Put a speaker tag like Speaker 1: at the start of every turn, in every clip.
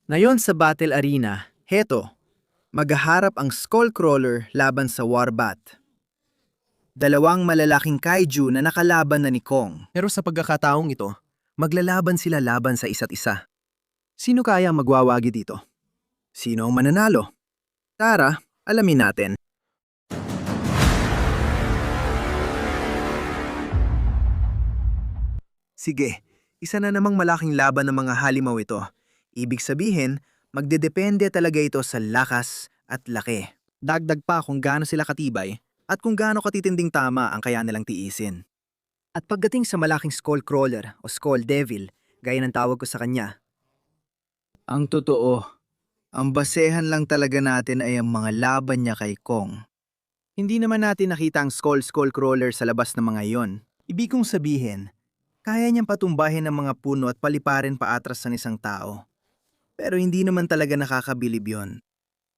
Speaker 1: Ngayon sa Battle Arena, heto, maghaharap ang Skullcrawler laban sa Warbat. Dalawang malalaking kaiju na nakalaban na ni Kong.
Speaker 2: Pero sa pagkakataong ito, maglalaban sila laban sa isa't isa. Sino kaya magwawagi dito? Sino ang mananalo? Tara, alamin natin. Sige, isa na namang malaking laban ng mga halimaw ito. Ibig sabihin, magdedepende talaga ito sa lakas at laki. Dagdag pa kung gaano sila katibay at kung gaano katitinding tama ang kaya nilang tiisin. At pagdating sa malaking Skullcrawler o Skull Devil, gaya ng tawag ko sa kanya,
Speaker 1: Ang totoo, ang basehan lang talaga natin ay ang mga laban niya kay Kong.
Speaker 2: hindi naman natin nakita ang Skullcrawler sa labas ng mga iyon. Ibig kong sabihin, kaya niyang patumbahin ng mga puno at paliparin paatras ng isang tao. Pero hindi naman talaga nakakabilib yon.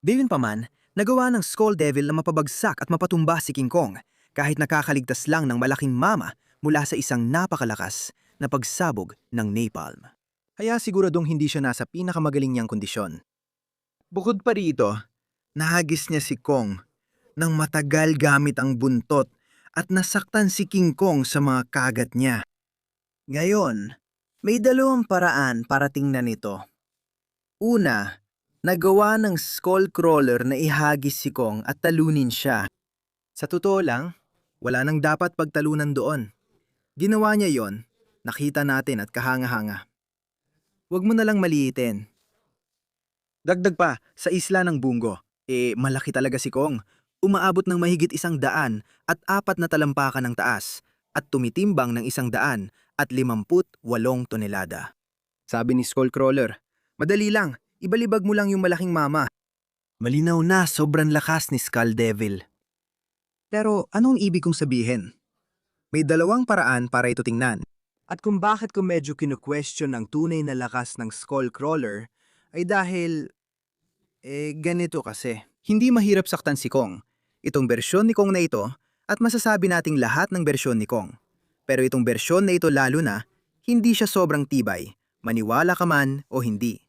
Speaker 2: Gayunpaman, nagawa ng Skull Devil na mapabagsak at mapatumba si King Kong kahit nakakaligtas lang ng malaking mama mula sa isang napakalakas na pagsabog ng napalm. Kaya siguradong hindi siya nasa pinakamagaling niyang kondisyon.
Speaker 1: Bukod pa rito, nahagis niya si Kong nang matagal gamit ang buntot at nasaktan si King Kong sa mga kagat niya. Ngayon, may dalawang paraan para tingnan ito. Una, nagawa ng Skullcrawler na ihagis si Kong at talunin siya.
Speaker 2: Sa totoo lang, wala nang dapat pagtalunan doon. Ginawa niya yon, nakita natin at kahanga-hanga. Huwag mo na lang maliitin. Dagdag pa, sa isla ng Bungo, malaki talaga si Kong. Umaabot ng mahigit 100 at 4 na talampakan ng taas at tumitimbang ng 158 tonelada. Sabi ni Skullcrawler, madali lang, ibalibag mo lang yung malaking mama.
Speaker 1: Malinaw na sobrang lakas ni Skull Devil.
Speaker 2: Pero anong ibig kong sabihin? May dalawang paraan para ito tingnan. At kung bakit ko medyo kinu-question ang tunay na lakas ng Skullcrawler ay dahil, ganito kasi. Hindi mahirap saktan si Kong. Itong bersyon ni Kong na ito at masasabi nating lahat ng bersyon ni Kong. Pero itong bersyon na ito lalo na, hindi siya sobrang tibay, maniwala ka man o hindi.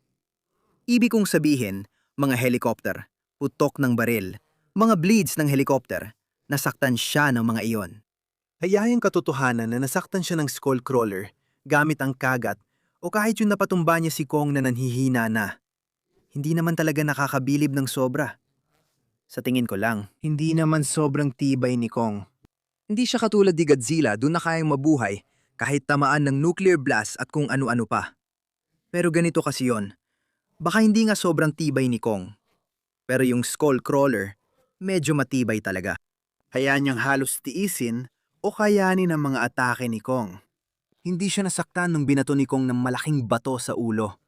Speaker 2: Ibig kong sabihin, mga helicopter, putok ng baril, mga bleeds ng helicopter, nasaktan siya ng mga iyon. Kaya yung katotohanan na nasaktan siya ng Skullcrawler gamit ang kagat o kahit yung napatumba niya si Kong na nanhihina na. Hindi naman talaga nakakabilib ng sobra. Sa tingin ko lang, hindi naman sobrang tibay ni Kong. Hindi siya katulad ni Godzilla doon na kayang mabuhay kahit tamaan ng nuclear blast at kung ano-ano pa. Pero ganito kasi yon. Baka hindi nga sobrang tibay ni Kong. Pero yung Skullcrawler, medyo matibay talaga. Kaya niyang halos tiisin o kayanin ang mga atake ni Kong. Hindi siya nasaktan nung binato ni Kong ng malaking bato sa ulo.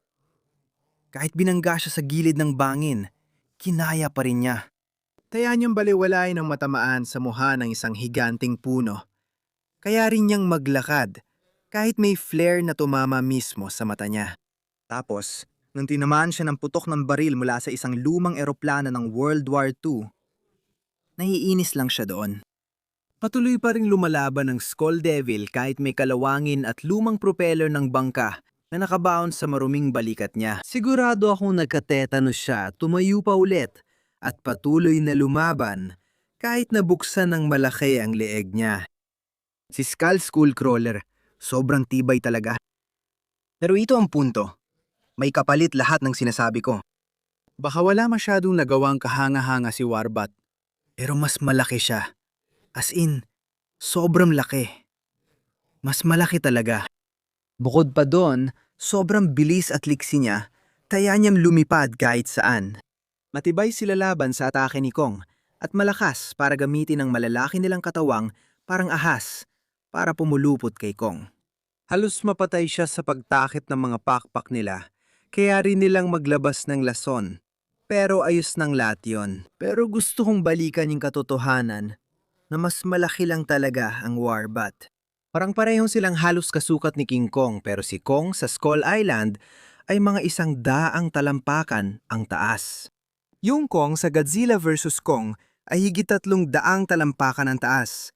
Speaker 2: Kahit binangga siya sa gilid ng bangin, kinaya pa rin niya. Kaya niyang baliwalain ang matamaan sa mukha ng isang higanting puno. Kaya rin niyang maglakad, kahit may flare na tumama mismo sa mata niya. Tapos, nung tinamaan siya ng putok ng baril mula sa isang lumang eroplano ng World War II, naiinis lang siya doon. Patuloy pa ring lumalaban ng Skull Devil kahit may kalawangin at lumang propeller ng bangka na nakabaon sa maruming balikat niya.
Speaker 1: Sigurado akong nagkatetanus siya, tumayo pa ulit at patuloy na lumaban kahit nabuksan ng malaki ang leeg niya.
Speaker 2: Si Skullcrawler, sobrang tibay talaga. Pero ito ang punto. May kapalit lahat ng sinasabi ko. Baka wala masyadong nagawang kahanga-hanga si Warbat. Pero mas malaki siya. As in, sobrang laki. Mas malaki talaga. Bukod pa doon, sobrang bilis at liksi niya, kaya niyang lumipad kahit saan. Matibay sila laban sa atake ni Kong at malakas para gamitin ang malalaki nilang katawang parang ahas para pumulupot kay Kong. Halos mapatay siya sa pagtakip ng mga pakpak nila, kaya rin nilang maglabas ng lason. Pero ayos ng lahat yun. Pero gusto kong balikan yung katotohanan na mas malaki lang talaga ang Warbat. Parang parehong silang halos kasukat ni King Kong pero si Kong sa Skull Island ay mga 100 talampakan ang taas. Yung Kong sa Godzilla vs. Kong ay higit 300 talampakan ang taas.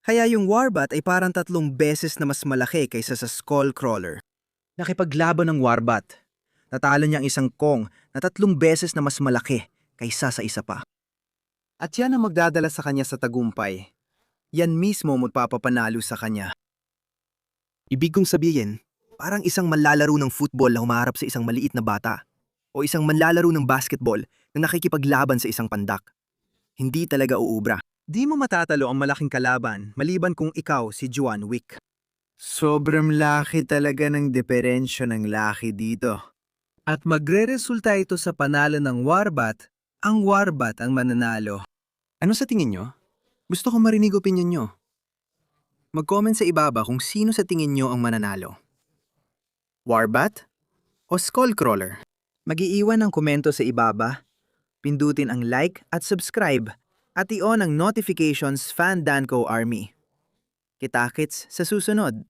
Speaker 2: Kaya yung Warbat ay parang 3 beses na mas malaki kaysa sa Skullcrawler. Nakipaglaban ng Warbat. Natalo niya ang isang Kong na 3 beses na mas malaki kaysa sa isa pa. At yan ang magdadala sa kanya sa tagumpay. Yan mismo magpapapanalo sa kanya.
Speaker 3: Ibig kong sabihin, parang isang manlalaro ng football na humaharap sa isang maliit na bata o isang manlalaro ng basketball na nakikipaglaban sa isang pandak. Hindi talaga uubra.
Speaker 2: Di mo matatalo ang malaking kalaban maliban kung ikaw si John Wick.
Speaker 1: Sobrang laki talaga ng diferensya ng laki dito.
Speaker 2: At magre-resulta ito sa panalo ng Warbat, ang Warbat ang mananalo.
Speaker 3: Ano sa tingin nyo? Gusto kong marinig opinion nyo. Mag-comment sa ibaba kung sino sa tingin nyo ang mananalo. Warbat o Skullcrawler?
Speaker 2: Mag-iiwan ng komento sa ibaba, pindutin ang like at subscribe, at i-on ang notifications Fan Danco Army. Kita-kits sa susunod.